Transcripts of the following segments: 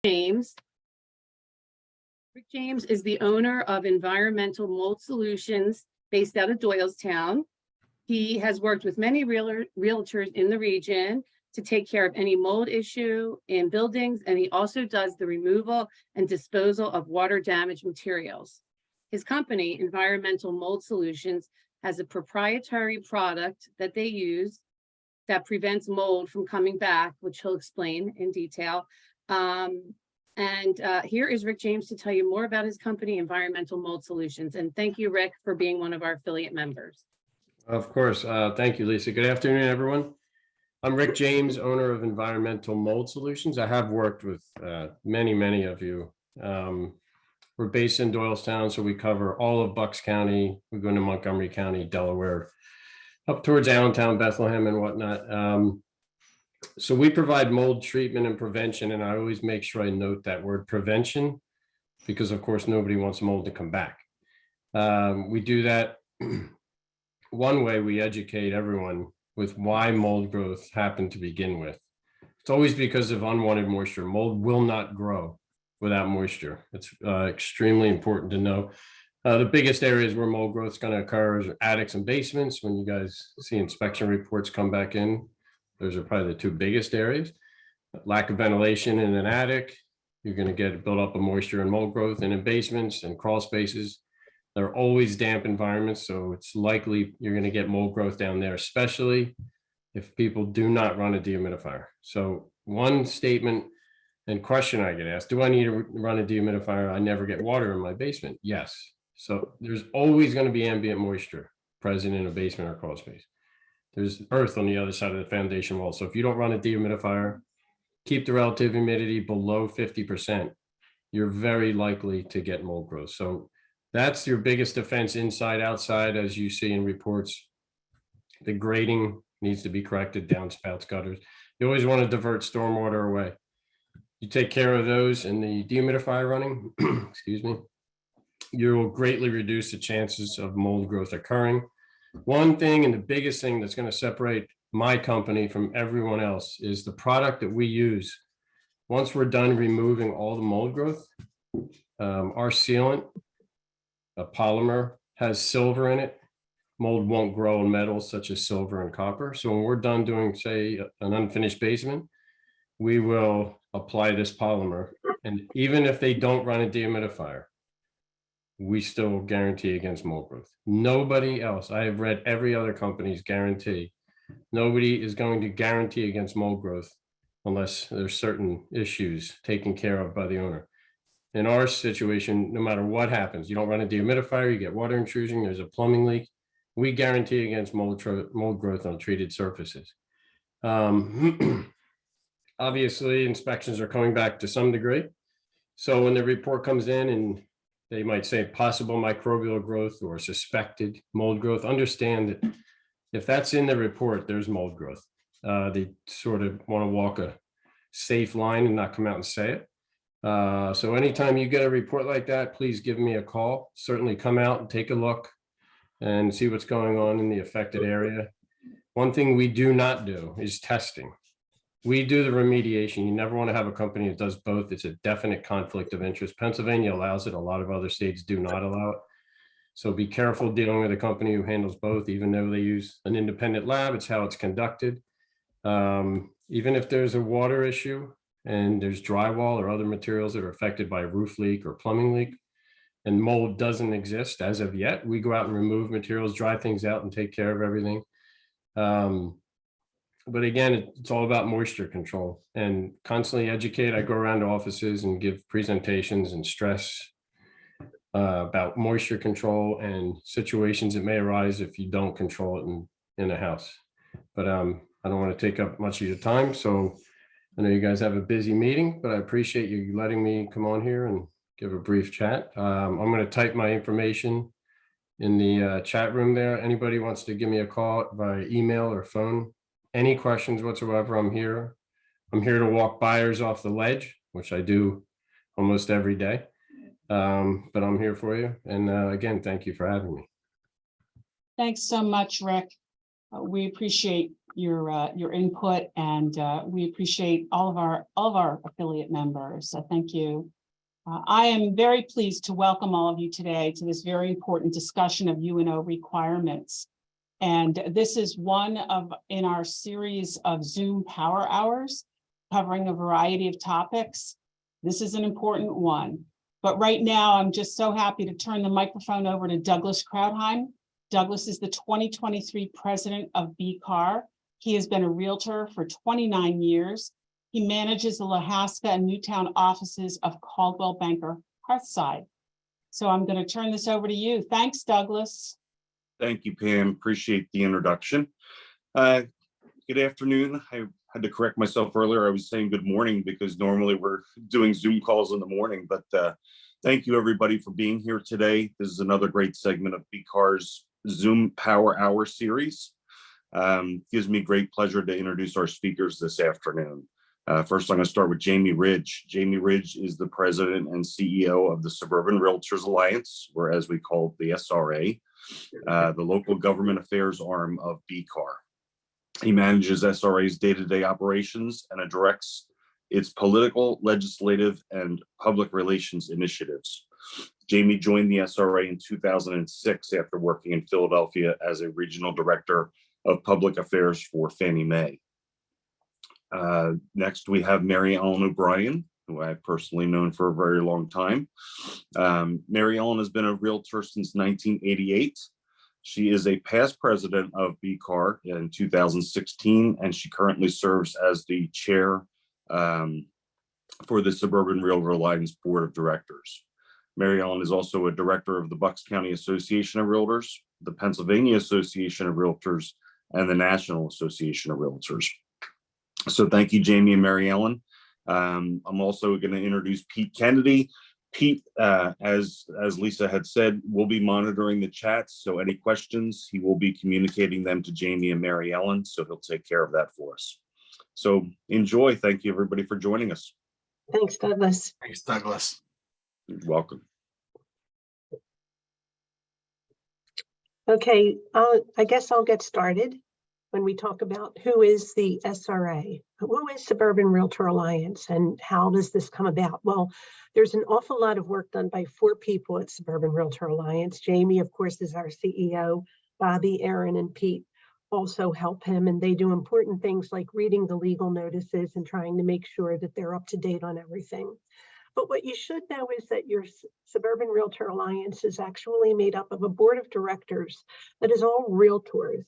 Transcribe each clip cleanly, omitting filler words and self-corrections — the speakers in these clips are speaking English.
James. Rick James is the owner of Environmental Mold Solutions based out of Doylestown. He has worked with many realtors in the region to take care of any mold issue in buildings, and he also does the removal and disposal of water damage materials. His company, Environmental Mold Solutions, has a proprietary product that they use that prevents mold from coming back, which he'll explain in detail. Here is Rick James to tell you more about his company, Environmental Mold Solutions. And thank you, Rick, for being one of our affiliate members. Of course. Thank you, Lisa. Good afternoon, everyone. I'm Rick James, owner of Environmental Mold Solutions. I have worked with many of you. We're based in Doylestown, so we cover all of Bucks County. We go into Montgomery County, Delaware, up towards Allentown, Bethlehem, and whatnot. So we provide mold treatment and prevention, and I always make sure I note that word prevention, because of course nobody wants mold to come back. We do that one way. We educate everyone with why mold growth happened to begin with. It's always because of unwanted moisture. Mold will not grow without moisture. It's extremely important to know. The biggest areas where mold growth is going to occur is attics and basements. When you guys see inspection reports come back in, those are probably the two biggest areas. Lack of ventilation in an attic, you're going to get build up of moisture and mold growth. And in basements and crawl spaces, they're always damp environments, so it's likely you're going to get mold growth down there, especially if people do not run a dehumidifier. So one statement and question I get asked, do I need to run a dehumidifier? I never get water in my basement. Yes. So there's always going to be ambient moisture present in a basement or crawl space. There's earth on the other side of the foundation wall. So if you don't run a dehumidifier, keep the relative humidity below 50%, you're very likely to get mold growth. So that's your biggest defense inside, outside, as you see in reports. The grading needs to be corrected, downspouts, gutters. You always want to divert stormwater away. You take care of those in the dehumidifier running, excuse me, you will greatly reduce the chances of mold growth occurring. One thing, and the biggest thing that's going to separate my company from everyone else, is the product that we use. Once we're done removing all the mold growth, our sealant, a polymer, has silver in it. Mold won't grow in metals such as silver and copper. So when we're done doing, say, an unfinished basement, we will apply this polymer. And even if they don't run a dehumidifier, we still guarantee against mold growth. Nobody else, I have read every other company's guarantee. Nobody is going to guarantee against mold growth unless there's certain issues taken care of by the owner. In our situation, no matter what happens, you don't run a dehumidifier, you get water intrusion, there's a plumbing leak, we guarantee against mold growth on treated surfaces. Obviously, inspections are coming back to some degree. So when the report comes in and they might say possible microbial growth or suspected mold growth, understand that if that's in the report, there's mold growth. They sort of want to walk a safe line and not come out and say it. So anytime you get a report like that, please give me a call. Certainly come out and take a look and see what's going on in the affected area. One thing we do not do is testing. We do the remediation. You never want to have a company that does both. It's a definite conflict of interest. Pennsylvania allows it. A lot of other states do not allow it. So be careful dealing with a company who handles both, even though they use an independent lab. It's how it's conducted. Even if there's a water issue and there's drywall or other materials that are affected by a roof leak or plumbing leak, and mold doesn't exist as of yet, we go out and remove materials, dry things out, and take care of everything. But again, it's all about moisture control and constantly educate. I go around to offices and give presentations and stress about moisture control and situations that may arise if you don't control it in a house. But I don't want to take up much of your time. So I know you guys have a busy meeting, but I appreciate you letting me come on here and give a brief chat. I'm going to type my information in the chat room there. Anybody wants to give me a call by email or phone, any questions whatsoever, I'm here. I'm here to walk buyers off the ledge, which I do almost every day. But I'm here for you. And again, thank you for having me. Thanks so much, Rick. We appreciate your input, and we appreciate all of our affiliate members. So thank you. I am very pleased to welcome all of you today to this very important discussion of UNO requirements. And this is one in our series of Zoom Power Hours covering a variety of topics. This is an important one. But right now, I'm just so happy to turn the microphone over to Douglas Krautheim. Douglas is the 2023 president of BCAR. He has been a realtor for 29 years. He manages the Lahaska and Newtown offices of Caldwell Banker Hearthside. So I'm going to turn this over to you. Thanks, Douglas. Thank you, Pam. Appreciate the introduction. Good afternoon. I had to correct myself earlier. I was saying good morning because normally we're doing Zoom calls in the morning, but thank you everybody for being here today. This is another great segment of BCAR's Zoom Power Hour series. Gives me great pleasure to introduce our speakers this afternoon. First, I'm going to start with Jamie Ridge. Jamie Ridge is the president and CEO of the Suburban Realtors Alliance, or as we call it, the SRA, the local government affairs arm of BCAR. He manages SRA's day-to-day operations and directs its political, legislative, and public relations initiatives. Jamie joined the SRA in 2006 after working in Philadelphia as a regional director of public affairs for Fannie Mae. Next, we have Maryellen O'Brien, who I've personally known for a very long time. Maryellen has been a realtor since 1988. She is a past president of BCAR in 2016, and she currently serves as the chair for the Suburban Realtors Alliance Board of Directors. Maryellen is also a director of the Bucks County Association of Realtors, the Pennsylvania Association of Realtors, and the National Association of Realtors. So thank you, Jamie and Maryellen. I'm also going to introduce Pete Kennedy. Pete, as Lisa had said, will be monitoring the chats. So any questions, he will be communicating them to Jamie and Maryellen. So he'll take care of that for us. So enjoy. Thank you, everybody, for joining us. Thanks, Douglas. Thanks, Douglas. You're welcome. Okay, I guess I'll get started when we talk about who is the SRA, who is Suburban Realtor Alliance, and how does this come about? Well, there's an awful lot of work done by 4 people at Suburban Realtor Alliance. Jamie, of course, is our CEO. Bobby, Aaron, and Pete also help him, and they do important things like reading the legal notices and trying to make sure that they're up to date on everything. But what you should know is that your Suburban Realtor Alliance is actually made up of a board of directors that is all realtors,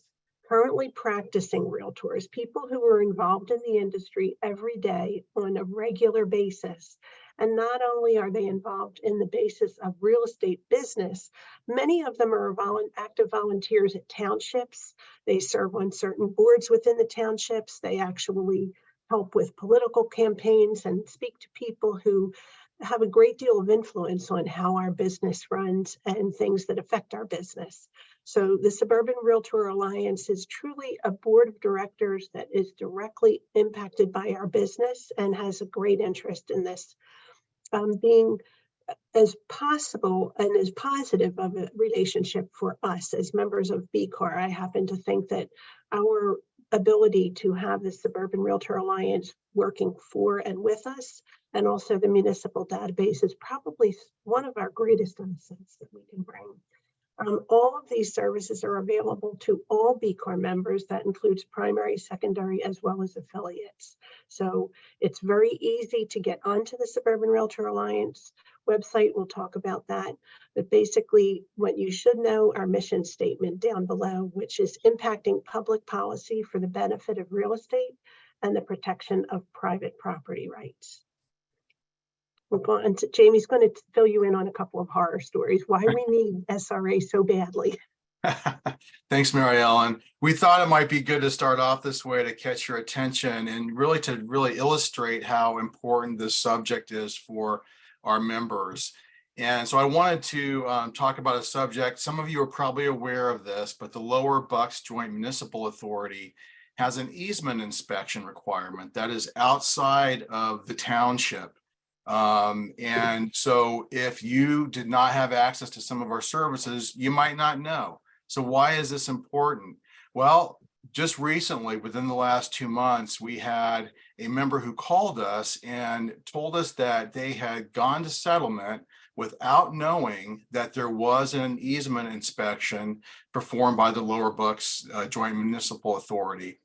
currently practicing realtors, people who are involved in the industry every day on a regular basis. And not only are they involved in the basis of real estate business, many of them are active volunteers at townships. They serve on certain boards within the townships. They actually help with political campaigns and speak to people who have a great deal of influence on how our business runs and things that affect our business. So the Suburban Realtor Alliance is truly a board of directors that is directly impacted by our business and has a great interest in this being as possible and as positive of a relationship for us as members of BCAR. I happen to think that our ability to have the Suburban Realtor Alliance working for and with us, and also the municipal database, is probably one of our greatest assets that we can bring. All of these services are available to all BCAR members. That includes primary, secondary, as well as affiliates. So it's very easy to get onto the Suburban Realtor Alliance website. We'll talk about that. But basically, what you should know, our mission statement down below, which is impacting public policy for the benefit of real estate and the protection of private property rights. Jamie's going to fill you in on a couple of horror stories, why we need SRA so badly. Thanks, Maryellen. We thought it might be good to start off this way to catch your attention and really illustrate how important this subject is for our members. And so I wanted to talk about a subject. Some of you are probably aware of this, but the Lower Bucks Joint Municipal Authority has an easement inspection requirement that is outside of the township. And so if you did not have access to some of our services, you might not know. So why is this important? Well, just recently, within the last 2 months, we had a member who called us and told us that they had gone to settlement without knowing that there was an easement inspection performed by the Lower Bucks Joint Municipal Authority.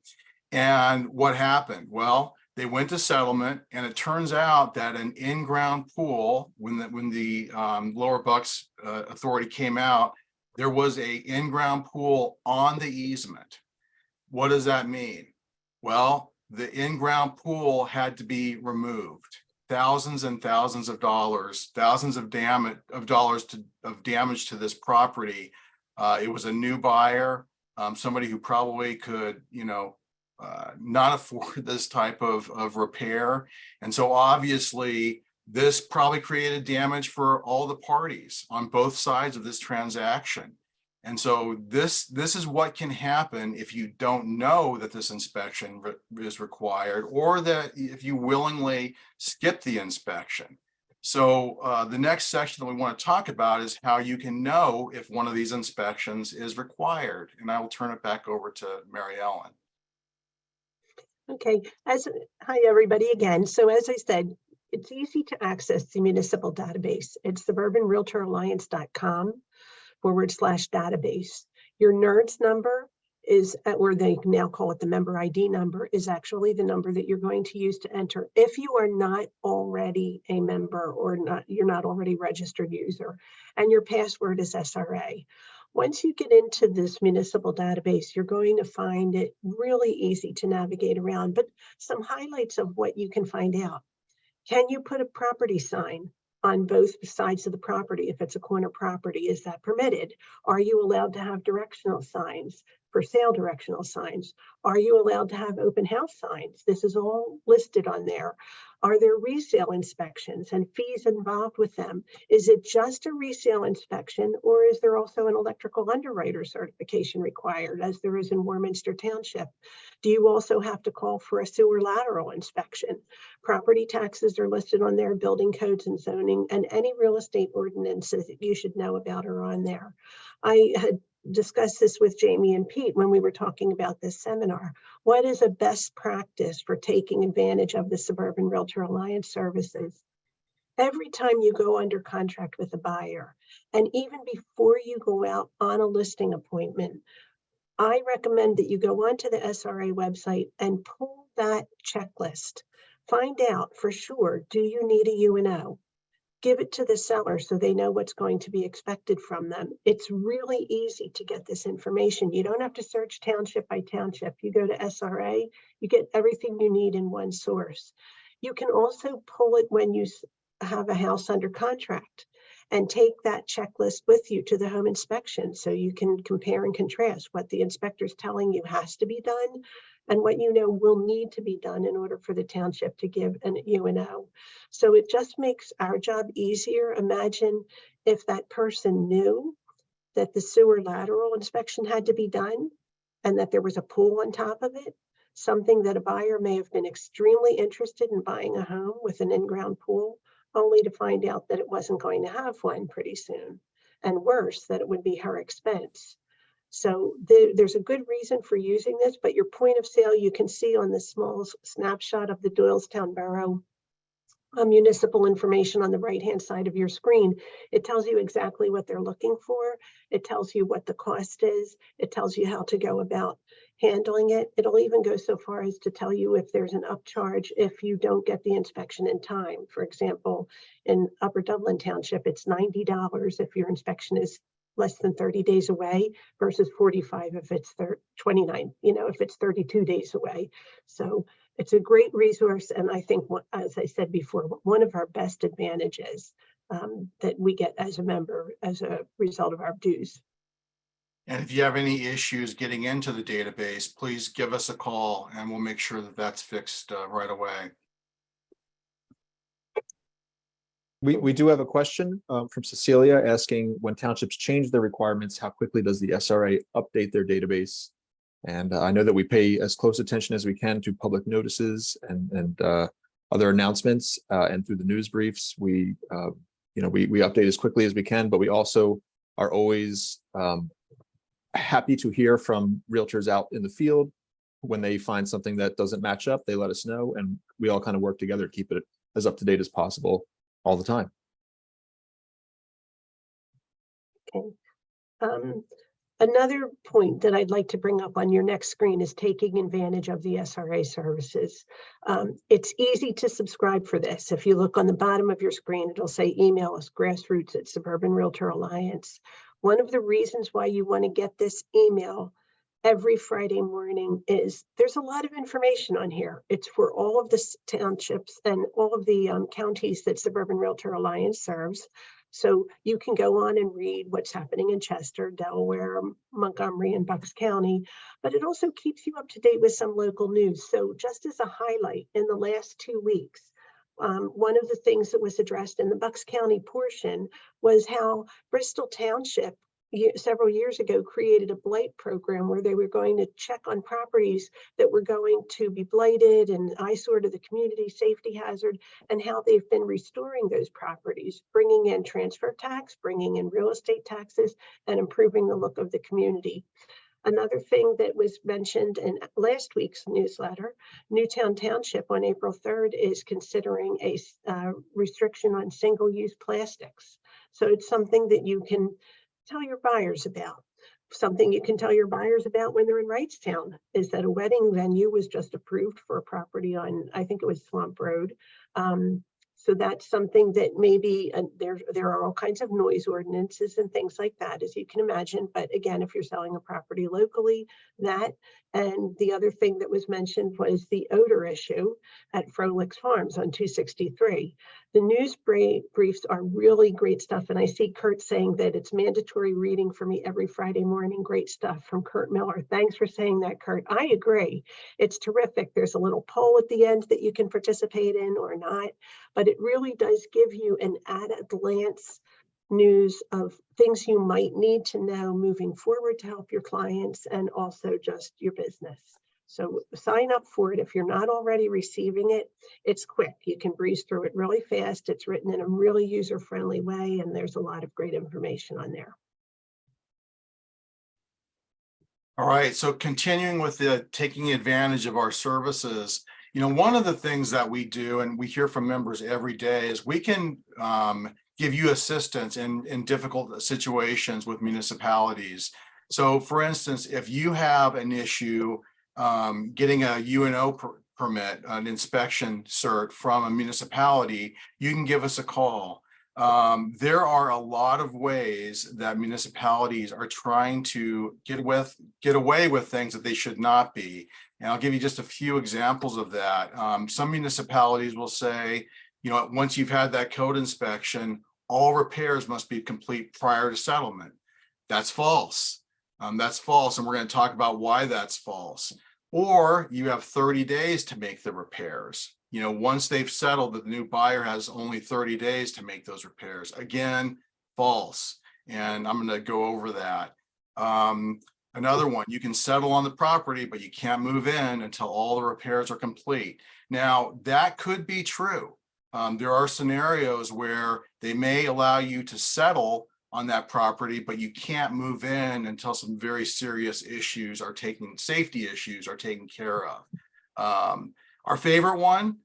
And what happened? Well, they went to settlement, and it turns out that an in-ground pool, when the Lower Bucks Authority came out, there was a in-ground pool on the easement. What does that mean? Well, the in-ground pool had to be removed. Thousands and thousands of dollars, thousands of dollars of damage to this property. It was a new buyer, somebody who probably could, not afford this type of repair. And so obviously this probably created damage for all the parties on both sides of this transaction. And so this is what can happen if you don't know that this inspection is required, or that if you willingly skip the inspection. So the next section that we want to talk about is how you can know if one of these inspections is required. And I will turn it back over to Maryellen. Okay, hi everybody again. So as I said, it's easy to access the municipal database. It's suburbanrealtoralliance.com/database. Your NERDS number is, or they now call it the member ID number, is actually the number that you're going to use to enter if you are not already a member or you're not already a registered user, and your password is SRA. Once you get into this municipal database, you're going to find it really easy to navigate around, but some highlights of what you can find out. Can you put a property sign on both sides of the property? If it's a corner property, is that permitted? Are you allowed to have directional signs, for sale directional signs? Are you allowed to have open house signs? This is all listed on there. Are there resale inspections and fees involved with them? Is it just a resale inspection, or is there also an electrical underwriter certification required, as there is in Warminster Township? Do you also have to call for a sewer lateral inspection? Property taxes are listed on there, building codes and zoning, and any real estate ordinances that you should know about are on there. I had discussed this with Jamie and Pete when we were talking about this seminar. What is a best practice for taking advantage of the Suburban Realtor Alliance services? Every time you go under contract with a buyer, and even before you go out on a listing appointment, I recommend that you go onto the SRA website and pull that checklist. Find out for sure, do you need a UNO? Give it to the seller so they know what's going to be expected from them. It's really easy to get this information. You don't have to search township by township. You go to SRA, you get everything you need in one source. You can also pull it when you have a house under contract and take that checklist with you to the home inspection, so you can compare and contrast what the inspector's telling you has to be done and what you know will need to be done in order for the township to give an UNO. So it just makes our job easier. Imagine if that person knew that the sewer lateral inspection had to be done and that there was a pool on top of it, something that a buyer may have been extremely interested in buying a home with an in-ground pool, only to find out that it wasn't going to have one pretty soon, and worse, that it would be her expense. So there's a good reason for using this, but your point of sale, you can see on the small snapshot of the Doylestown Borough municipal information on the right-hand side of your screen. It tells you exactly what they're looking for. It tells you what the cost is. It tells you how to go about handling it. It'll even go so far as to tell you if there's an upcharge if you don't get the inspection in time. For example, in Upper Dublin Township, it's $90 if your inspection is less than 30 days away versus 45 if it's 29, if it's 32 days away. So it's a great resource. And I think, as I said before, one of our best advantages that we get as a member as a result of our dues. And if you have any issues getting into the database, please give us a call and we'll make sure that that's fixed right away. We do have a question from Cecilia asking, when townships change their requirements, how quickly does the SRA update their database? And I know that we pay as close attention as we can to public notices and other announcements, and through the news briefs. We update as quickly as we can, but we also are always happy to hear from realtors out in the field. When they find something that doesn't match up, they let us know, and we all kind of work together to keep it as up to date as possible all the time. Okay. Another point that I'd like to bring up on your next screen is taking advantage of the SRA services. It's easy to subscribe for this. If you look on the bottom of your screen, it'll say email us grassroots at Suburban Realtor Alliance. One of the reasons why you want to get this email every Friday morning is there's a lot of information on here. It's for all of the townships and all of the counties that Suburban Realtor Alliance serves. So you can go on and read what's happening in Chester, Delaware, Montgomery, and Bucks County, but it also keeps you up to date with some local news. So just as a highlight, in the last 2 weeks, one of the things that was addressed in the Bucks County portion was how Bristol Township several years ago created a blight program where they were going to check on properties that were going to be blighted and eyesore to the community, safety hazard, and how they've been restoring those properties, bringing in transfer tax, bringing in real estate taxes, and improving the look of the community. Another thing that was mentioned in last week's newsletter, Newtown Township on April 3rd is considering a restriction on single-use plastics. So it's something that you can tell your buyers about. Something you can tell your buyers about when they're in Wrightstown is that a wedding venue was just approved for a property on, I think it was Swamp Road. So that's something that maybe there are all kinds of noise ordinances and things like that, as you can imagine. But again, if you're selling a property locally, that, and the other thing that was mentioned was the odor issue at Frolics Farms on 263. The news briefs are really great stuff. And I see Kurt saying that it's mandatory reading for me every Friday morning. Great stuff from Kurt Miller. Thanks for saying that, Kurt. I agree. It's terrific. There's a little poll at the end that you can participate in or not, but it really does give you an at-a-glance news of things you might need to know moving forward to help your clients and also just your business. So sign up for it. If you're not already receiving it, it's quick. You can breeze through it really fast. It's written in a really user-friendly way, and there's a lot of great information on there. All right, so continuing with the taking advantage of our services, you know, one of the things that we do, and we hear from members every day, is we can give you assistance in difficult situations with municipalities. So for instance, if you have an issue getting a UNO permit, an inspection cert from a municipality, you can give us a call. There are a lot of ways that municipalities are trying to get away with things that they should not be. And I'll give you just a few examples of that. Some municipalities will say, you know, once you've had that code inspection, all repairs must be complete prior to settlement. That's false. That's false. And we're going to talk about why that's false. Or you have 30 days to make the repairs. You know, once they've settled, that the new buyer has only 30 days to make those repairs. Again, false. And I'm going to go over that. Another one, you can settle on the property, but you can't move in until all the repairs are complete. Now, that could be true. There are scenarios where they may allow you to settle on that property, but you can't move in until some very serious issues are safety issues are taken care of. Our favorite one,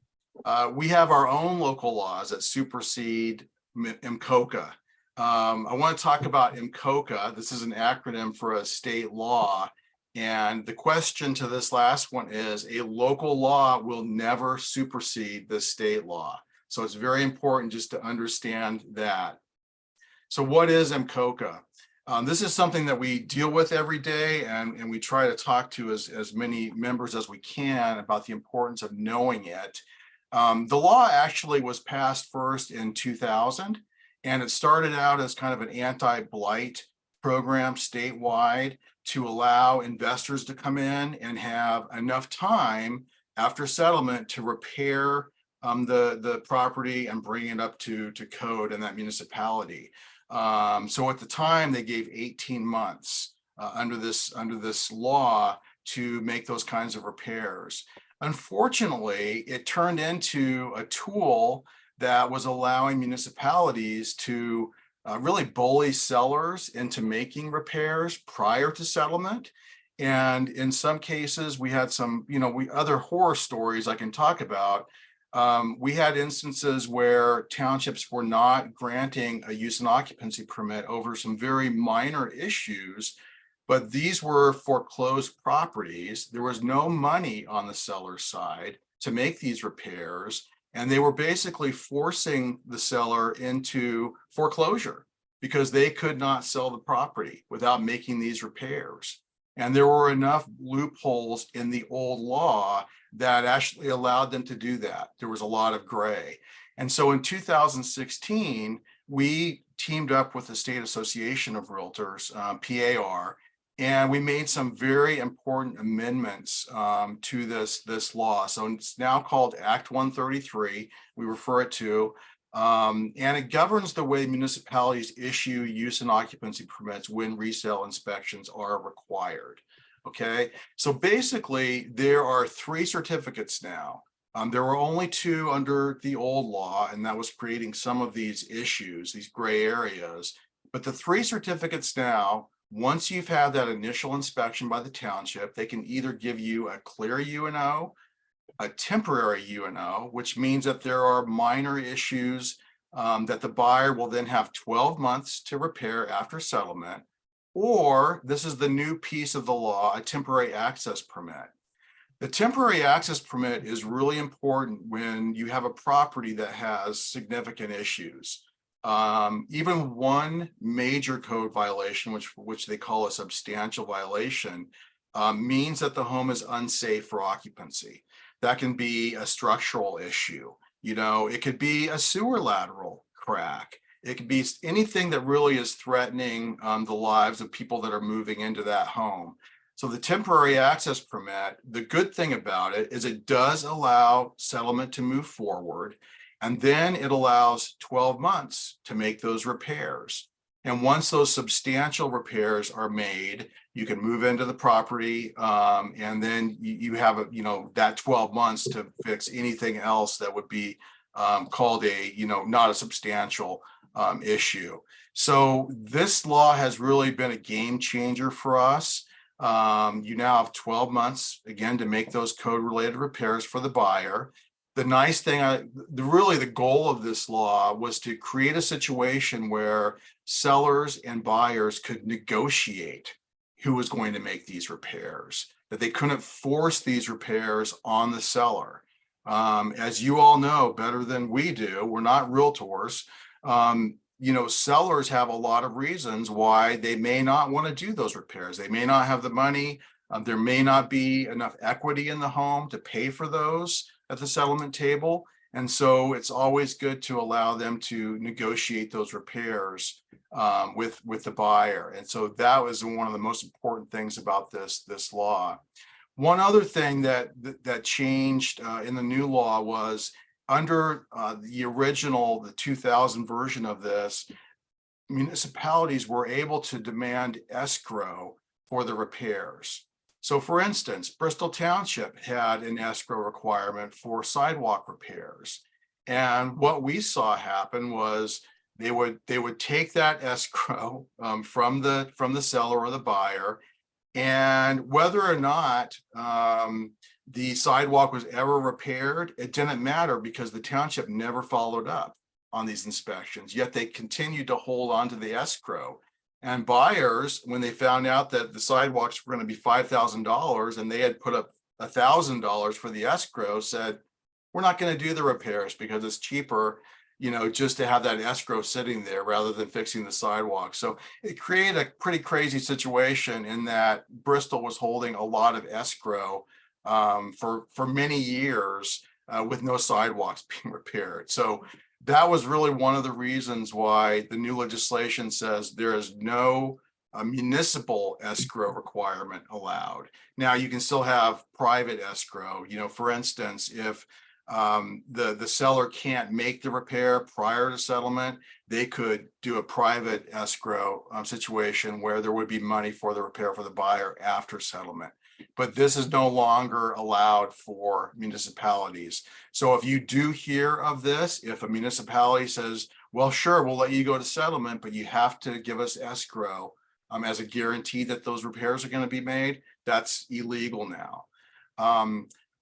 we have our own local laws that supersede MCOCA. I want to talk about MCOCA. This is an acronym for a state law. And the question to this last one is, a local law will never supersede the state law. So it's very important just to understand that. So what is MCOCA? This is something that we deal with every day, and we try to talk to as many members as we can about the importance of knowing it. The law actually was passed first in 2000, and it started out as kind of an anti-blight program statewide to allow investors to come in and have enough time after settlement to repair the property and bring it up to code in that municipality. So at the time, they gave 18 months under this law to make those kinds of repairs. Unfortunately, it turned into a tool that was allowing municipalities to really bully sellers into making repairs prior to settlement. And in some cases, we had some, other horror stories I can talk about. We had instances where townships were not granting a use and occupancy permit over some very minor issues, but these were foreclosed properties. There was no money on the seller's side to make these repairs, and they were basically forcing the seller into foreclosure because they could not sell the property without making these repairs. And there were enough loopholes in the old law that actually allowed them to do that. There was a lot of gray. And so in 2016, we teamed up with the State Association of Realtors, PAR, and we made some very important amendments to this law. So it's now called Act 133, we refer it to, and it governs the way municipalities issue use and occupancy permits when resale inspections are required. Okay, so basically there are 3 certificates now. There were only 2 under the old law, and that was creating some of these issues, these gray areas. But the 3 certificates now, once you've had that initial inspection by the township, they can either give you a clear UNO, a temporary UNO, which means that there are minor issues that the buyer will then have 12 months to repair after settlement, or this is the new piece of the law, a temporary access permit. The temporary access permit is really important when you have a property that has significant issues. Even one major code violation, which they call a substantial violation, means that the home is unsafe for occupancy. That can be a structural issue. It could be a sewer lateral crack. It could be anything that really is threatening the lives of people that are moving into that home. So the temporary access permit, the good thing about it is it does allow settlement to move forward. And then it allows 12 months to make those repairs. And once those substantial repairs are made, you can move into the property, and then you have that 12 months to fix anything else that would be called not a substantial issue. So this law has really been a game changer for us. You now have 12 months again to make those code related repairs for the buyer. The nice thing, the goal of this law was to create a situation where sellers and buyers could negotiate who was going to make these repairs, that they couldn't force these repairs on the seller. As you all know better than we do, we're not realtors. Sellers have a lot of reasons why they may not want to do those repairs. They may not have the money. There may not be enough equity in the home to pay for those at the settlement table. And so it's always good to allow them to negotiate those repairs with the buyer. And so that was one of the most important things about this law. One other thing that changed in the new law was under the 2000 version of this, municipalities were able to demand escrow for the repairs. So for instance, Bristol Township had an escrow requirement for sidewalk repairs. And what we saw happen was they would take that escrow from the seller or the buyer, and whether or not the sidewalk was ever repaired, it didn't matter because the township never followed up on these inspections, yet they continued to hold on to the escrow. And buyers, when they found out that the sidewalks were going to be $5,000 and they had put up $1,000 for the escrow, said, we're not going to do the repairs because it's cheaper, just to have that escrow sitting there rather than fixing the sidewalk. So it created a pretty crazy situation in that Bristol was holding a lot of escrow for many years with no sidewalks being repaired. So that was really one of the reasons why the new legislation says there is no municipal escrow requirement allowed. Now you can still have private escrow. For instance, if the seller can't make the repair prior to settlement, they could do a private escrow situation where there would be money for the repair for the buyer after settlement. but this is no longer allowed for municipalities. So if you do hear of this, if a municipality says, well, sure, we'll let you go to settlement, but you have to give us escrow as a guarantee that those repairs are going to be made, that's illegal now.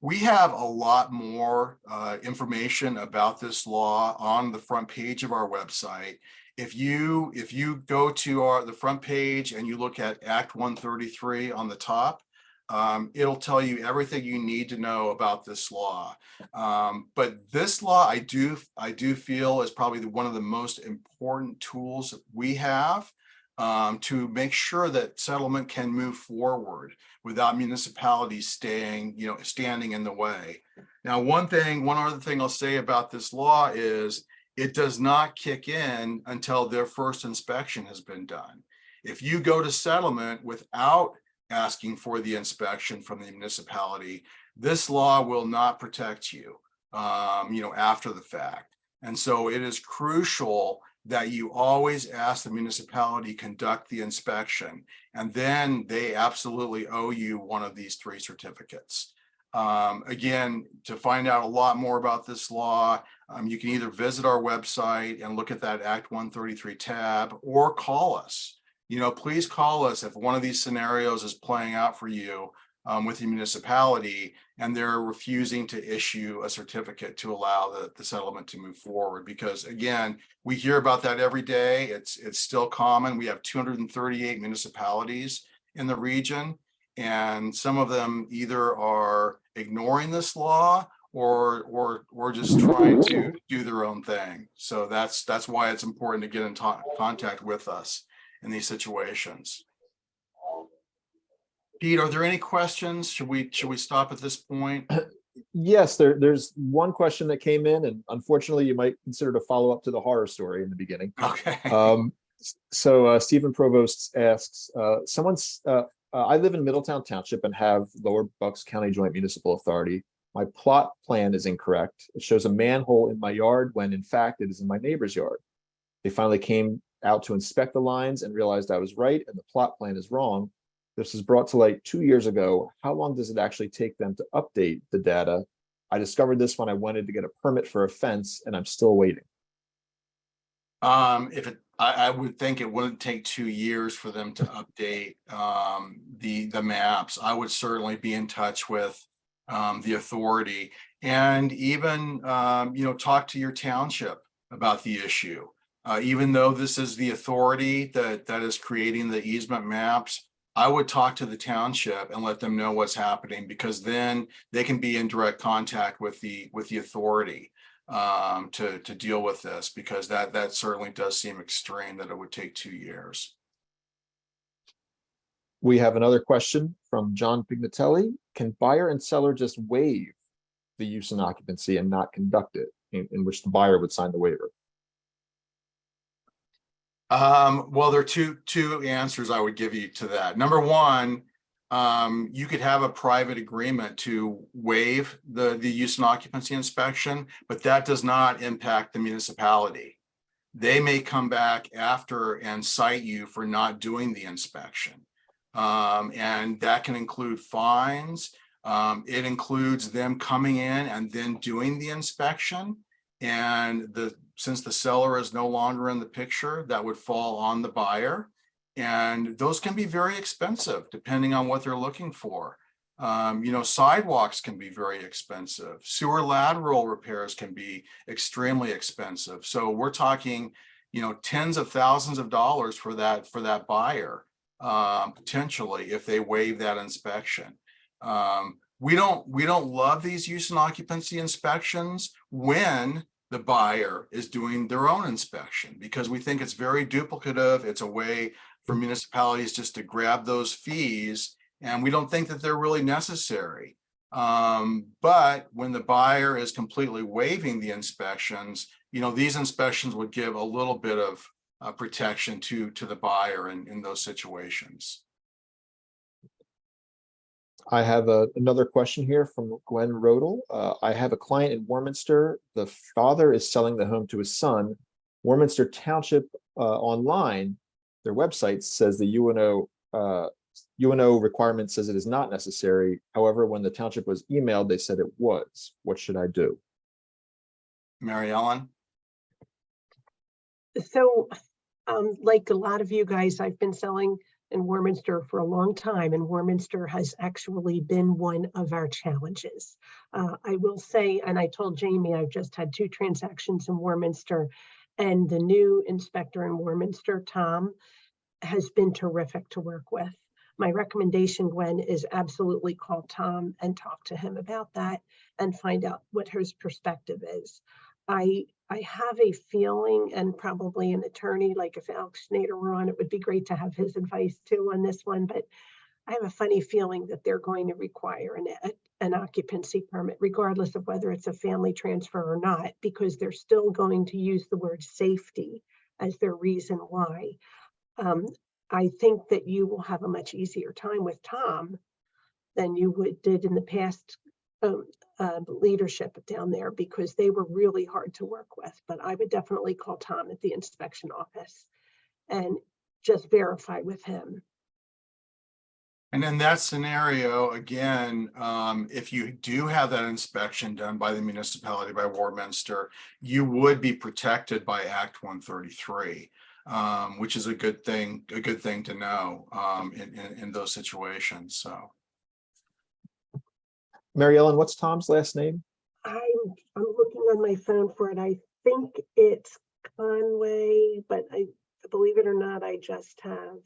We have a lot more information about this law on the front page of our website. If you go to the front page and you look at Act 133 on the top, it'll tell you everything you need to know about this law. But this law, I do feel is probably one of the most important tools we have to make sure that settlement can move forward without municipalities standing in the way. Now, one other thing I'll say about this law is it does not kick in until their first inspection has been done. If you go to settlement without asking for the inspection from the municipality, this law will not protect you, after the fact. And so it is crucial that you always ask the municipality conduct the inspection, and then they absolutely owe you one of these 3 certificates. Again, to find out a lot more about this law, you can either visit our website and look at that Act 133 tab, or call us. Please call us if one of these scenarios is playing out for you with the municipality and they're refusing to issue a certificate to allow the settlement to move forward. Because again, we hear about that every day. It's still common. We have 238 municipalities in the region, and some of them either are ignoring this law or just trying to do their own thing. So that's why it's important to get in contact with us in these situations. Pete, are there any questions? Should we stop at this point? Yes, there's one question that came in, and unfortunately you might consider it a follow-up to the horror story in the beginning. Okay. So Stephen Provost asks, I live in Middletown Township and have Lower Bucks County Joint Municipal Authority. My plot plan is incorrect. It shows a manhole in my yard when in fact it is in my neighbor's yard. They finally came out to inspect the lines and realized I was right and the plot plan is wrong. This was brought to light 2 years ago. How long does it actually take them to update the data? I discovered this when I wanted to get a permit for a fence and I'm still waiting. I would think it wouldn't take 2 years for them to update the maps. I would certainly be in touch with the authority and even talk to your township about the issue. Even though this is the authority that is creating the easement maps, I would talk to the township and let them know what's happening, because then they can be in direct contact with the authority to deal with this, because that certainly does seem extreme that it would take 2 years. We have another question from John Pignatelli. Can buyer and seller just waive the use and occupancy and not conduct it, in which the buyer would sign the waiver? Well, there are two answers I would give you to that. Number one, you could have a private agreement to waive the use and occupancy inspection, but that does not impact the municipality. They may come back after and cite you for not doing the inspection. And that can include fines. It includes them coming in and then doing the inspection. And since the seller is no longer in the picture, that would fall on the buyer. And those can be very expensive depending on what they're looking for. Sidewalks can be very expensive. Sewer lateral repairs can be extremely expensive. So we're talking, tens of thousands of dollars for that buyer, potentially, if they waive that inspection. We don't love these use and occupancy inspections when the buyer is doing their own inspection, because we think it's very duplicative. It's a way for municipalities just to grab those fees, and we don't think that they're really necessary. But when the buyer is completely waiving the inspections, these inspections would give a little bit of protection to the buyer in those situations. I have another question here from Gwen Rodel. I have a client in Warminster. The father is selling the home to his son. Warminster Township online, their website says the UNO requirement says it is not necessary. However, when the township was emailed, they said it was. What should I do? Maryellen? So, like a lot of you guys, I've been selling in Warminster for a long time, and Warminster has actually been one of our challenges. I will say, and I told Jamie, I've just had 2 transactions in Warminster, and the new inspector in Warminster, Tom, has been terrific to work with. My recommendation, Gwen, is absolutely call Tom and talk to him about that and find out what his perspective is. I have a feeling, and probably an attorney, like if Alex Schneider were on, it would be great to have his advice too on this one, but I have a funny feeling that they're going to require an occupancy permit, regardless of whether it's a family transfer or not, because they're still going to use the word safety as their reason why. I think that you will have a much easier time with Tom than you did in the past leadership down there, because they were really hard to work with. But I would definitely call Tom at the inspection office and just verify with him. And in that scenario, again, if you do have that inspection done by the municipality, by Warminster, you would be protected by Act 133, which is a good thing to know in those situations. So, Maryellen, what's Tom's last name? I'm looking on my phone for it. I think it's Conway, but I believe it or not, I just have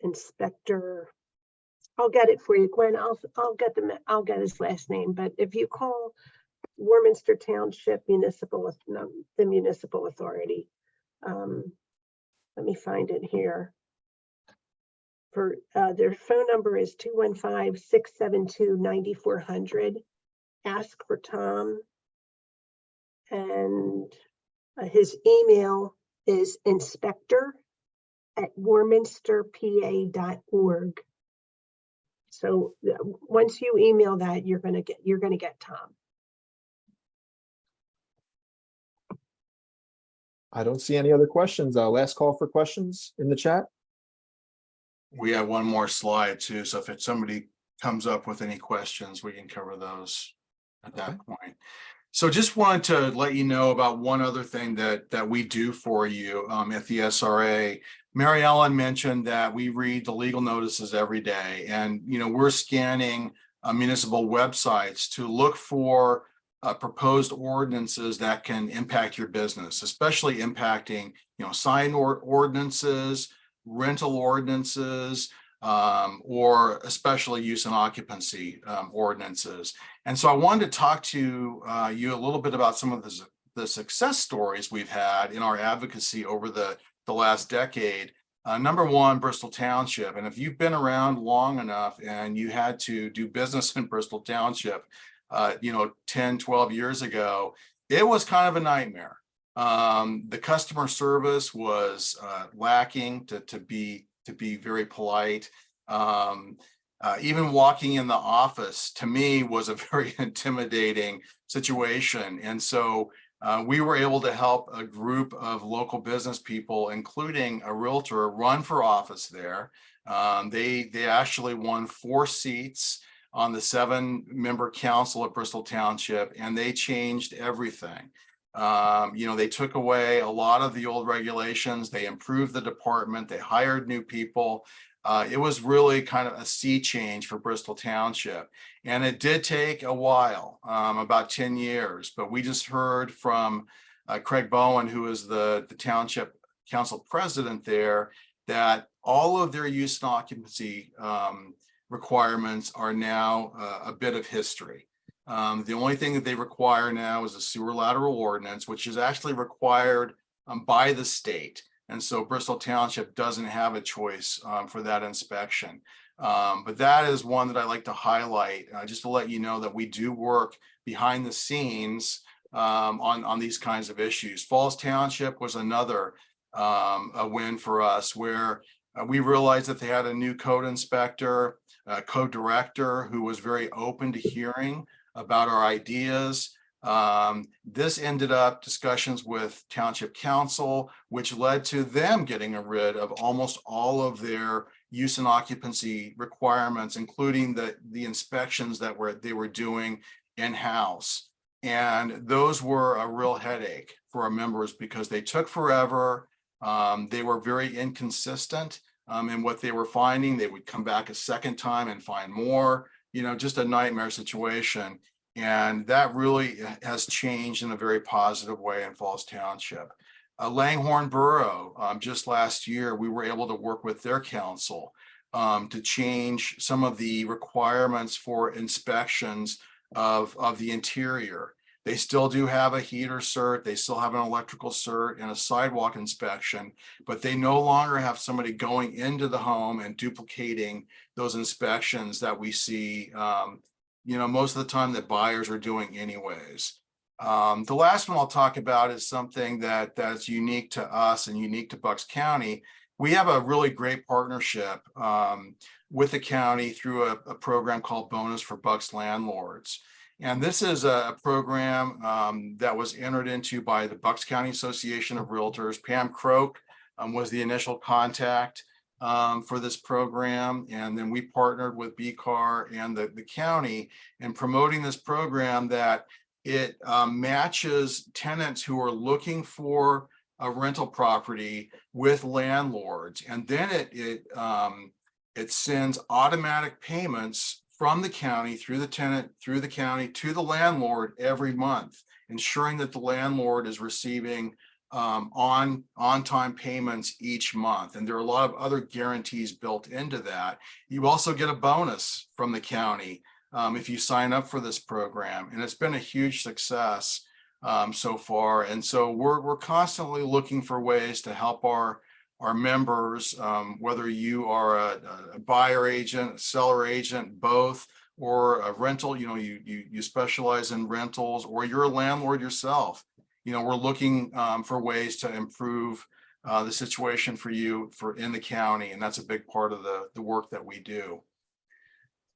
inspector. I'll get it for you, Gwen. I'll get his last name. But if you call Warminster Township the municipal authority, let me find it here. For their phone number is 215-672-9400. Ask for Tom, and his email is inspector@warminsterpa.org. So once you email that, you're gonna get Tom. I don't see any other questions. Last call for questions in the chat. we have one more slide too. So if somebody comes up with any questions, we can cover those at that point. So just wanted to let you know about one other thing that we do for you at the SRA. Maryellen mentioned that we read the legal notices every day, and we're scanning municipal websites to look for proposed ordinances that can impact your business, especially impacting sign ordinances, rental ordinances, or especially use and occupancy ordinances. And so I wanted to talk to you a little bit about some of the success stories we've had in our advocacy over the last decade. Number one, Bristol Township. And if you've been around long enough and you had to do business in Bristol Township, 10, 12 years ago, it was kind of a nightmare. The customer service was lacking, to be very polite. Even walking in the office to me was a very intimidating situation. And so we were able to help a group of local business people, including a realtor, run for office there. They actually won 4 seats on the 7-member council at Bristol Township, and they changed everything. They took away a lot of the old regulations. They improved the department. They hired new people. It was really kind of a sea change for Bristol Township. And it did take a while, about 10 years, but we just heard from Craig Bowen, who is the township council president there, that all of their use and occupancy requirements are now a bit of history. The only thing that they require now is a sewer lateral ordinance, which is actually required by the state. And so Bristol Township doesn't have a choice for that inspection. But that is one that I like to highlight, just to let you know that we do work behind the scenes on these kinds of issues. Falls Township was another a win for us, where we realized that they had a new code inspector, code director, who was very open to hearing about our ideas. This ended up discussions with Township Council, which led to them getting rid of almost all of their use and occupancy requirements, including the inspections that they were doing in-house. And those were a real headache for our members because they took forever. They were very inconsistent in what they were finding. They would come back a second time and find more, just a nightmare situation. And that really has changed in a very positive way in Falls Township. Langhorne Borough, just last year, we were able to work with their council to change some of the requirements for inspections of the interior. They still do have a heater cert, they still have an electrical cert and a sidewalk inspection, but they no longer have somebody going into the home and duplicating those inspections that we see most of the time that buyers are doing anyways. The last one I'll talk about is something that's unique to us and unique to Bucks County. We have a really great partnership with the county through a program called Bonus for Bucks Landlords. And this is a program that was entered into by the Bucks County Association of Realtors. Pam Croak was the initial contact for this program. And then we partnered with BCAR and the county in promoting this program that it matches tenants who are looking for a rental property with landlords. And then it sends automatic payments from the county through the tenant, through the county to the landlord every month, ensuring that the landlord is receiving on-time payments each month. And there are a lot of other guarantees built into that. You also get a bonus from the county if you sign up for this program. And it's been a huge success so far. And so we're constantly looking for ways to help our members, whether you are a buyer agent, a seller agent, both, or a rental, you specialize in rentals, or you're a landlord yourself. We're looking for ways to improve the situation for you in the county, and that's a big part of the work that we do.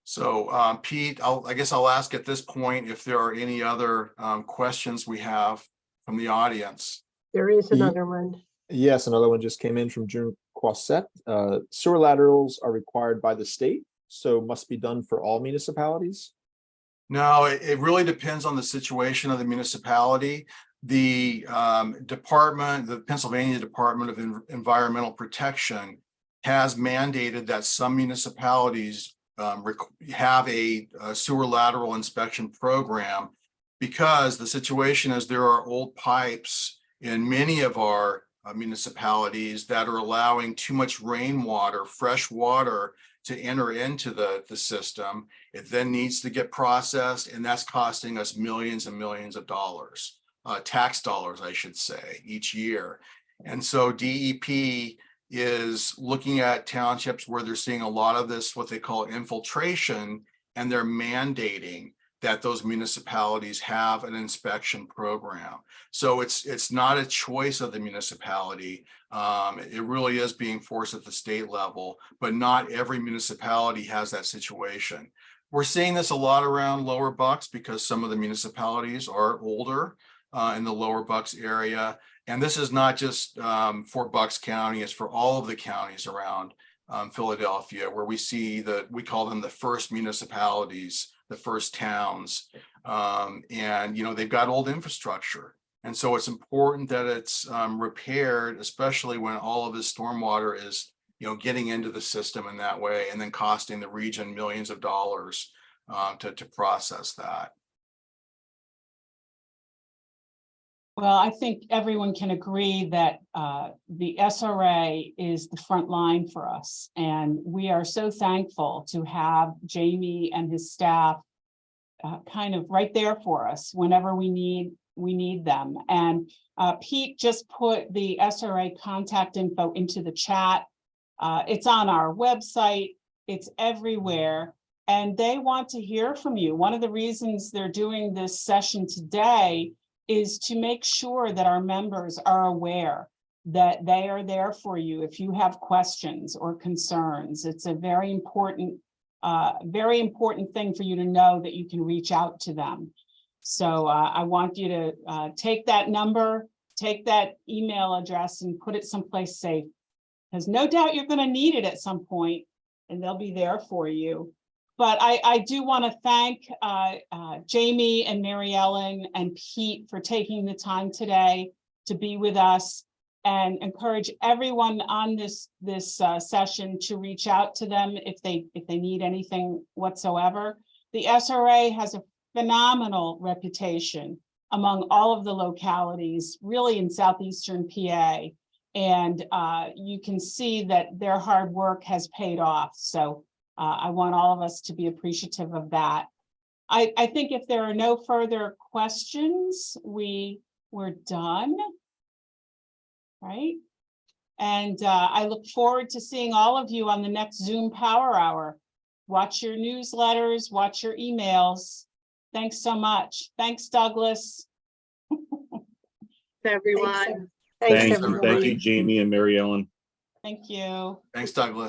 So Pete, I guess I'll ask at this point if there are any other questions we have from the audience. There is another one. Yes, another one just came in from June Quasset. Sewer laterals are required by the state, so must be done for all municipalities? No, it really depends on the situation of the municipality. The the Pennsylvania Department of Environmental Protection has mandated that some municipalities have a sewer lateral inspection program, because the situation is there are old pipes in many of our municipalities that are allowing too much rainwater, fresh water, to enter into the system. It then needs to get processed, and that's costing us millions and millions of dollars, tax dollars, I should say, each year. And so DEP is looking at townships where they're seeing a lot of this, what they call infiltration, and they're mandating that those municipalities have an inspection program. So it's not a choice of the municipality. It really is being forced at the state level, but not every municipality has that situation. We're seeing this a lot around Lower Bucks because some of the municipalities are older in the Lower Bucks area. And this is not just for Bucks County, it's for all of the counties around Philadelphia, where we see we call them the first municipalities, the first towns, and they've got old infrastructure. And so it's important that it's repaired, especially when all of this stormwater is getting into the system in that way, and then costing the region millions of dollars to process that. Well, I think everyone can agree that the SRA is the front line for us, and we are so thankful to have Jamie and his staff kind of right there for us whenever we need them. And Pete just put the SRA contact info into the chat. It's on our website, it's everywhere, and they want to hear from you. One of the reasons they're doing this session today is to make sure that our members are aware that they are there for you if you have questions or concerns. It's a very important thing for you to know that you can reach out to them. So I want you to take that number, take that email address and put it someplace safe. Because no doubt you're going to need it at some point, and they'll be there for you. But I do want to thank Jamie and Maryellen and Pete for taking the time today to be with us, and encourage everyone on this session to reach out to them if they need anything whatsoever. The SRA has a phenomenal reputation among all of the localities, really in southeastern PA. And you can see that their hard work has paid off. So I want all of us to be appreciative of that. I think if there are no further questions, we're done. Right? And I look forward to seeing all of you on the next Zoom Power Hour. Watch your newsletters, watch your emails. Thanks so much. Thanks, Douglas. Everyone. Thanks, Thank everyone. you, Jamie and Mary Ellen. Thank you. Thanks, Douglas.